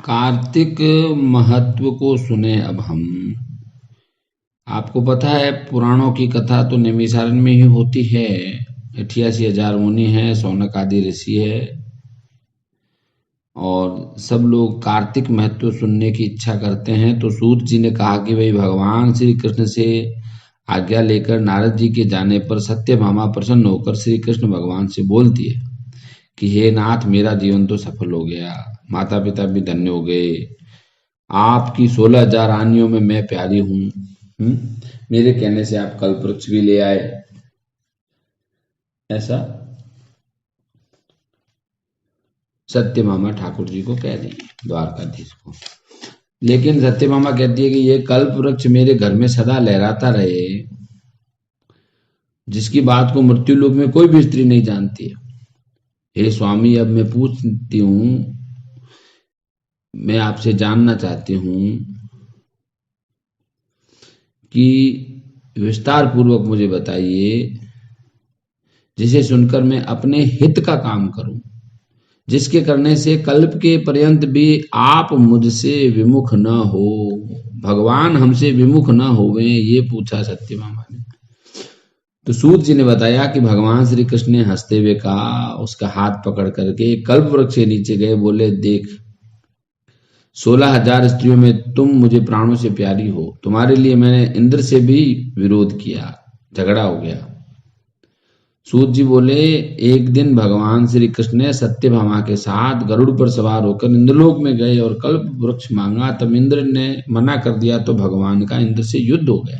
कार्तिक महत्व को सुने अब हम। आपको पता है पुराणों की कथा तो नैमिषारण्य में ही होती है। 88,000 मुनि हैं, शौनक आदि ऋषि है और सब लोग कार्तिक महत्व सुनने की इच्छा करते हैं। तो सूत जी ने कहा कि भाई भगवान श्री कृष्ण से आज्ञा लेकर नारद जी के जाने पर सत्यभामा प्रसन्न होकर श्री कृष्ण भगवान से बोलती है कि हे नाथ, मेरा जीवन तो सफल हो गया, माता पिता भी धन्य हो गए, आपकी 16,000 रानियों में मैं प्यारी हूँ। मेरे कहने से आप कल्पवृक्ष भी ले आए। ऐसा सत्यभामा ठाकुर जी को कह रही है, द्वारकाधीश को। लेकिन सत्यभामा कहती है कि ये कल्पवृक्ष मेरे घर में सदा लहराता रहे, जिसकी बात को मृत्यु लोक में कोई भी स्त्री नहीं जानती है। हे स्वामी, अब मैं पूछती हूँ, मैं आपसे जानना चाहती हूँ कि विस्तार पूर्वक मुझे बताइए, जिसे सुनकर मैं अपने हित का काम करूं, जिसके करने से कल्प के पर्यंत भी आप मुझसे विमुख न हो, भगवान हमसे विमुख न होवें, ये पूछा सत्यभामा ने। तो सूत जी ने बताया कि भगवान श्री कृष्ण ने हंसते हुए कहा, उसका हाथ पकड़ करके कल्प वृक्ष के नीचे गए, बोले देख, 16,000 स्त्रियों में तुम मुझे प्राणों से प्यारी हो, तुम्हारे लिए मैंने इंद्र से भी विरोध किया, झगड़ा हो गया। सूत जी बोले, एक दिन भगवान श्री कृष्ण ने सत्यभामा के साथ गरुड़ पर सवार होकर इंद्रलोक में गए और कल्प वृक्ष मांगा, तब इंद्र ने मना कर दिया तो भगवान का इंद्र से युद्ध हो गया।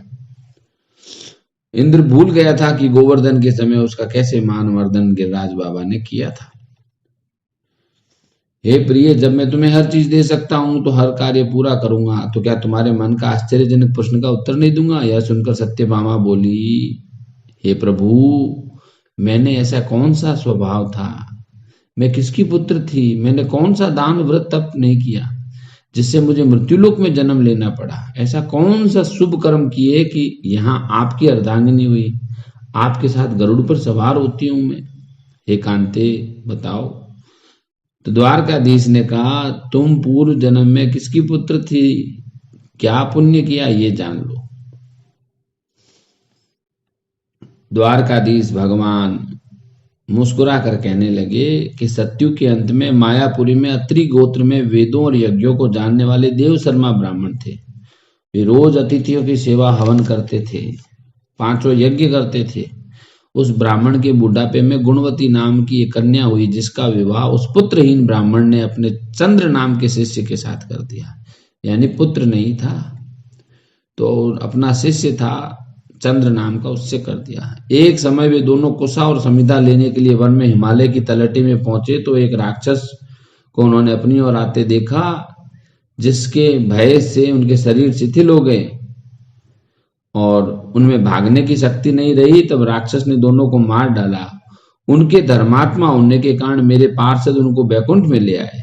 इंद्र भूल गया था कि गोवर्धन के समय उसका कैसे मानवर्धन गिरिराज बाबा ने किया था। हे प्रिय, जब मैं तुम्हें हर चीज दे सकता हूं तो हर कार्य पूरा करूंगा, तो क्या तुम्हारे मन का आश्चर्यजनक प्रश्न का उत्तर नहीं दूंगा? यह सुनकर सत्यभामा बोली, हे प्रभु, मैंने ऐसा कौन सा स्वभाव था, मैं किसकी पुत्र थी, मैंने कौन सा दान व्रत तप नहीं किया जिससे मुझे मृत्युलोक में जन्म लेना पड़ा? ऐसा कौन सा शुभ कर्म किए कि यहाँ आपकी अर्धांगिनी हुई, आपके साथ गरुड़ पर सवार होती हूं मैं? हे कांते, बताओ। तो द्वारकाधीश ने कहा, तुम पूर्व जन्म में किसकी पुत्र थी, क्या पुण्य किया, ये जान लो। द्वारकाधीश भगवान मुस्कुरा कर कहने लगे कि सत्युग के अंत में मायापुरी में अत्रि गोत्र में वेदों और यज्ञों को जानने वाले देव शर्मा ब्राह्मण थे। वे रोज अतिथियों की सेवा हवन करते थे, 5 यज्ञ करते थे। उस ब्राह्मण के बुढ़ापे में गुणवती नाम की एक कन्या हुई, जिसका विवाह उस पुत्रहीन ब्राह्मण ने अपने चंद्र नाम के शिष्य के साथ कर दिया। यानी पुत्र नहीं था तो अपना शिष्य था चंद्र नाम का, उससे कर दिया। एक समय वे दोनों कुशा और समिधा लेने के लिए वन में हिमालय की तलहटी में पहुंचे तो एक राक्षस को उन्होंने अपनी ओर आते देखा, जिसके भय से उनके शरीर शिथिल हो गए और उनमें भागने की शक्ति नहीं रही। तब राक्षस ने दोनों को मार डाला। उनके धर्मात्मा होने के कारण मेरे पार्षद उनको बैकुंठ में ले आए,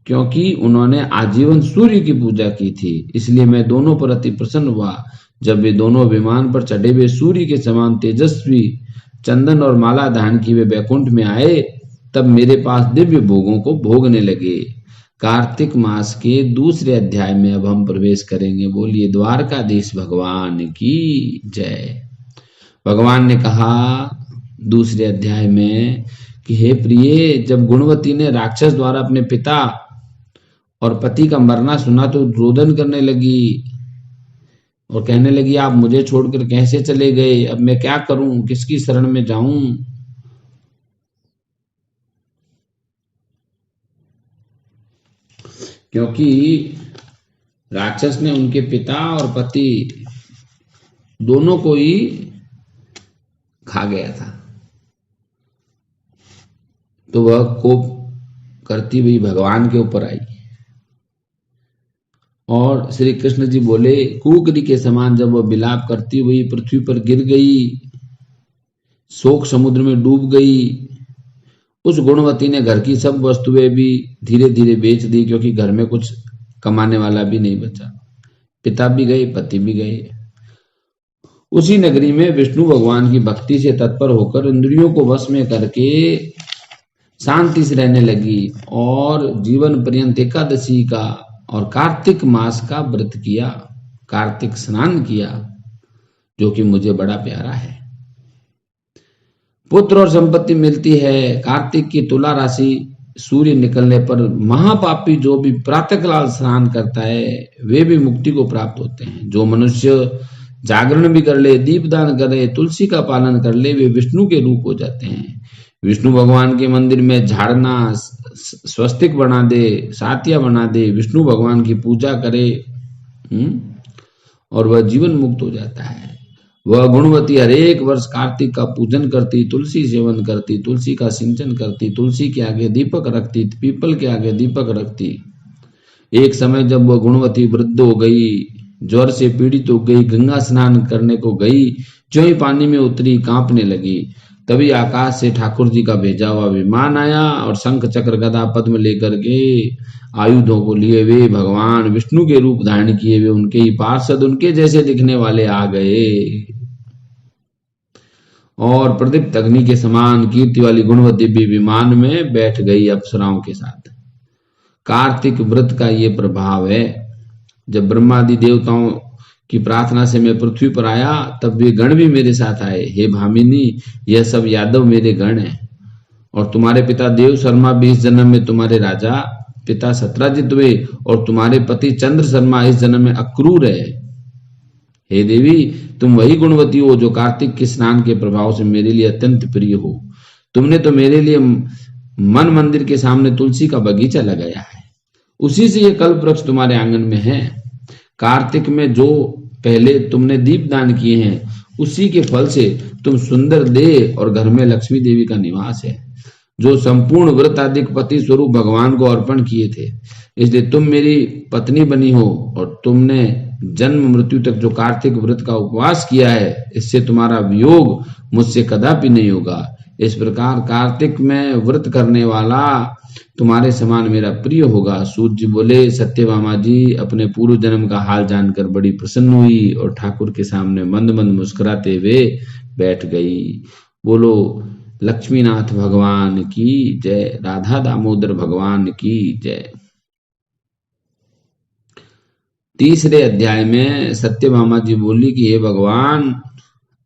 क्योंकि उन्होंने आजीवन सूर्य की पूजा की थी। इसलिए मैं दोनों पर अति प्रसन्न हुआ। जब वे दोनों विमान पर चढ़े हुए सूर्य के समान तेजस्वी चंदन और माला धारण किए वे बैकुंठ में आए, तब मेरे पास दिव्य भोगों को भोगने लगे। कार्तिक मास के दूसरे अध्याय में अब हम प्रवेश करेंगे। बोलिए द्वारकाधीश भगवान की जय। भगवान ने कहा दूसरे अध्याय में कि हे प्रिय, जब गुणवती ने राक्षस द्वारा अपने पिता और पति का मरना सुना तो रोदन करने लगी और कहने लगी, आप मुझे छोड़कर कैसे चले गए, अब मैं क्या करूं, किसकी शरण में जाऊं? क्योंकि राक्षस ने उनके पिता और पति दोनों को ही खा गया था। तो वह कोप करती हुई भगवान के ऊपर आई और श्री कृष्ण जी बोले, कुकरी के समान जब वह विलाप करती हुई पृथ्वी पर गिर गई, शोक समुद्र में डूब गई, उस गुणवती ने घर की सब वस्तुएं भी धीरे धीरे बेच दी, क्योंकि घर में कुछ कमाने वाला भी नहीं बचा। पिता भी गए, पति भी गए। उसी नगरी में विष्णु भगवान की भक्ति से तत्पर होकर इंद्रियों को वश में करके शांति से रहने लगी और जीवन पर्यंत एकादशी का और कार्तिक मास का व्रत किया, कार्तिक स्नान किया, जो कि मुझे बड़ा प्यारा है। पुत्र और संपत्ति मिलती है। कार्तिक की तुला राशि सूर्य निकलने पर महापापी जो भी प्रातःकाल स्नान करता है वे भी मुक्ति को प्राप्त होते हैं। जो मनुष्य जागरण भी कर ले, दीपदान करे, तुलसी का पालन कर ले, वे विष्णु के रूप हो जाते हैं। विष्णु भगवान के मंदिर में झाड़ना, स्वस्तिक बना दे, सातिया बना दे, विष्णु भगवान की पूजा करे और वह जीवन मुक्त हो जाता है। वह गुणवती हरेक वर्ष कार्तिक का पूजन करती, तुलसी सेवन करती, तुलसी का सिंचन करती, तुलसी के आगे दीपक रखती, पीपल के आगे दीपक रखती। एक समय जब वह गुणवती वृद्ध हो गई, ज्वर से पीड़ित हो गई, गंगा स्नान करने को गई, जो ही पानी में उतरी कांपने लगी, तभी आकाश से ठाकुर जी का भेजा हुआ विमान आया और शंख चक्र गदा पद्म लेकर के आयुधों को लिए हुए भगवान विष्णु के रूप धारण किए हुए उनके ही पार्षद, उनके जैसे दिखने वाले आ गए और प्रदीप्त अग्नि के समान कीर्ति वाली गुणवती भी विमान में बैठ गई अप्सराओं के साथ। कार्तिक व्रत का ये प्रभाव है। जब ब्रह्मादि देवताओं की प्रार्थना से मैं पृथ्वी पर आया तब वे गण भी मेरे साथ आए। हे भामिनी, यह सब यादव मेरे गण हैं और तुम्हारे पिता देव शर्मा भी इस जन्म में तुम्हारे राजा पिता सत्राजित हुए और तुम्हारे पति चंद्र शर्मा इस जन्म में अक्रूर है। हे देवी, तुम वही गुणवती हो जो कार्तिक के स्नान के प्रभाव से मेरे लिए अत्यंत प्रिय हो। तुमने तो मेरे लिए मन मंदिर के सामने तुलसी का बगीचा लगाया है, उसी से यह कल्प वृक्ष तुम्हारे आंगन में है। कार्तिक में जो पहले तुमने दीप दान किए हैं उसी के फल से तुम सुंदर देह और घर में लक्ष्मी देवी का निवास है, जो संपूर्ण व्रत आदि पति स्वरूप भगवान को अर्पण किए थे। इसलिए तुम मेरी पत्नी बनी हो और तुमने जन्म मृत्यु तक जो कार्तिक व्रत का उपवास किया है, इससे तुम्हारा वियोग मुझसे कदापि नहीं होगा। इस प्रकार कार्तिक में व्रत करने वाला तुम्हारे समान मेरा प्रिय होगा। सूर्य जी बोले, सत्यभामा जी अपने पूर्व जन्म का हाल जानकर बड़ी प्रसन्न हुई और ठाकुर के सामने मंद मंद मुस्कुराते हुए बैठ गई। बोलो लक्ष्मीनाथ भगवान की जय, राधा दामोदर भगवान की जय। तीसरे अध्याय में सत्यभामा जी बोली कि हे भगवान,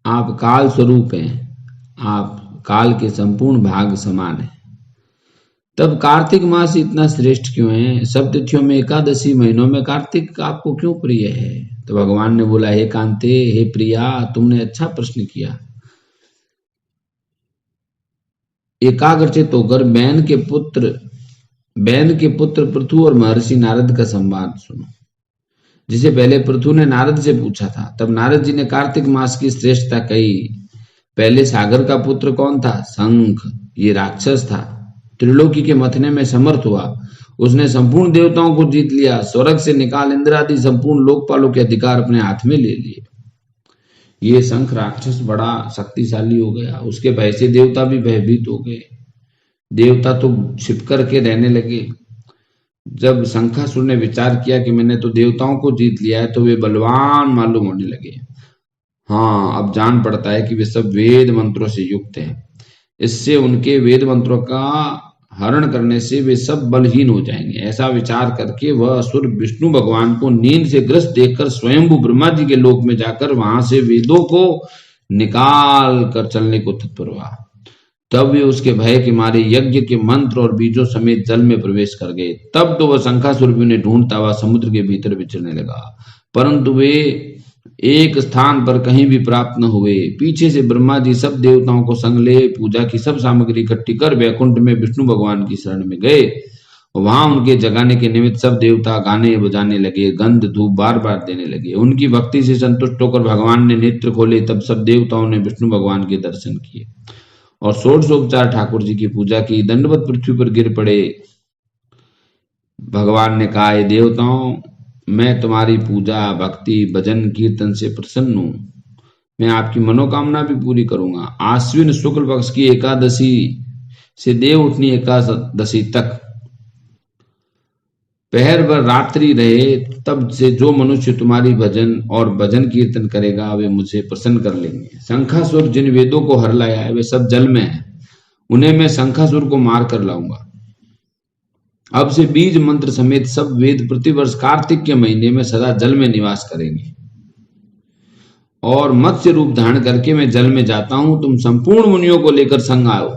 आप काल स्वरूप हैं, आप काल के संपूर्ण भाग समान हैं। तब कार्तिक मास इतना श्रेष्ठ क्यों है? सब तिथियों में एकादशी, महीनों में कार्तिक आपको क्यों प्रिय है? तो भगवान ने बोला, हे कांते, हे प्रिया, तुमने अच्छा प्रश्न किया। एकाग्रचित होकर बैन के पुत्र पृथु और महर्षि नारद का संवाद सुनो। जिसे पहले पृथु ने नारद से पूछा था, तब नारद जी ने कार्तिक मास की श्रेष्ठता कही। पहले सागर का पुत्र कौन था? शंख। ये राक्षस था, त्रिलोकी के मथने में समर्थ हुआ। उसने संपूर्ण देवताओं को जीत लिया, स्वर्ग से निकाल इंद्र आदि संपूर्ण लोकपालों के अधिकार अपने हाथ में ले लिए। ये शंख राक्षस बड़ा शक्तिशाली हो गया, उसके भय से देवता भी भयभीत हो गए। देवता तो छिप करके रहने लगे। जब शंखासुर ने विचार किया कि मैंने तो देवताओं को जीत लिया है, तो वे बलवान मालूम होने लगे। हाँ, अब जान पड़ता है कि वे सब वेद मंत्रों से युक्त हैं। इससे उनके वेद मंत्रों का हरण करने से वे सब बलहीन हो जाएंगे। ऐसा विचार करके वह असुर विष्णु भगवान को नींद से ग्रस्त देखकर स्वयंभू ब्रह्मा जी के लोक में जाकर वहां से वेदों को निकाल कर चलने को तत्पर हुआ। तब वे उसके भय के मारे यज्ञ के मंत्र और बीजों समेत जल में प्रवेश कर गए। तब तो वह शंखासुर भी उन्हें ढूंढता हुआ समुद्र के भीतर विचरने लगा, परंतु वे एक स्थान पर कहीं भी प्राप्त न हुए। पीछे से ब्रह्मा जी सब देवताओं को संग ले पूजा की सब सामग्री इकट्ठी कर वैकुंठ में विष्णु भगवान की शरण में गए। वहां उनके जगाने के निमित्त सब देवता गाने बजाने लगे, गंध धूप बार बार देने लगे। उनकी भक्ति से संतुष्ट होकर भगवान ने नेत्र खोले। तब सब देवताओं ने विष्णु भगवान के दर्शन किए और षोडशोपचार ठाकुर जी की पूजा की, दंडवत पृथ्वी पर गिर पड़े। भगवान ने कहा, देवताओं, मैं तुम्हारी पूजा भक्ति भजन कीर्तन से प्रसन्न हूं। मैं आपकी मनोकामना भी पूरी करूंगा। आश्विन शुक्ल पक्ष की एकादशी से देव उठनी एकादशी तक पहर भर रात्रि रहे, तब से जो मनुष्य तुम्हारी भजन और भजन कीर्तन करेगा वे मुझे प्रसन्न कर लेंगे। शंखासुर जिन वेदों को हर लाया है वे सब जल में है। उन्हें मैं शंखासुर को मार कर लाऊंगा। अब से बीज मंत्र समेत सब वेद प्रतिवर्ष कार्तिक के महीने में सदा जल में निवास करेंगे और मत्स्य रूप धारण करके मैं जल में जाता हूं। तुम संपूर्ण मुनियों को लेकर संग आओ।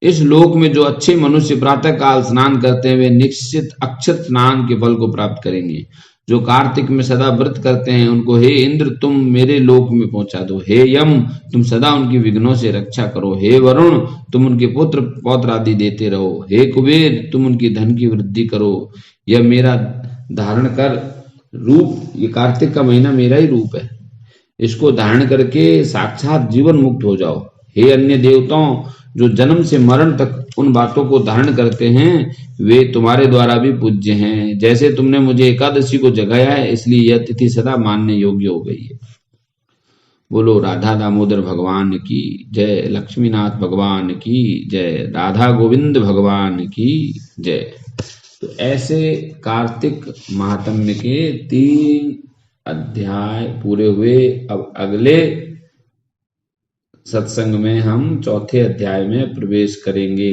इस लोक में जो अच्छे मनुष्य प्रातः काल स्नान करते हैं वे निश्चित अक्षत स्नान के फल को प्राप्त करेंगे। जो कार्तिक में सदा व्रत करते हैं उनको हे इंद्र तुम मेरे लोक में पहुंचा दो। हे यम तुम सदा उनकी विघ्नों से रक्षा करो। हे वरुण तुम उनके पुत्र पौत्र आदि देते रहो। हे कुबेर तुम उनकी धन की वृद्धि करो। यह मेरा धारण कर रूप, ये कार्तिक का महीना मेरा ही रूप है, इसको धारण करके साक्षात जीवन मुक्त हो जाओ। हे अन्य देवताओं जो जन्म से मरण तक उन बातों को धारण करते हैं वे तुम्हारे द्वारा भी पूज्य हैं। जैसे तुमने मुझे एकादशी को जगाया है इसलिए यह तिथि सदा मानने योग्य हो गई है। बोलो राधा दामोदर भगवान की जय, लक्ष्मीनाथ भगवान की जय, राधा गोविंद भगवान की जय। तो ऐसे कार्तिक महात्म्य के 3 अध्याय पूरे हुए। अब अगले सत्संग में हम चौथे अध्याय में प्रवेश करेंगे।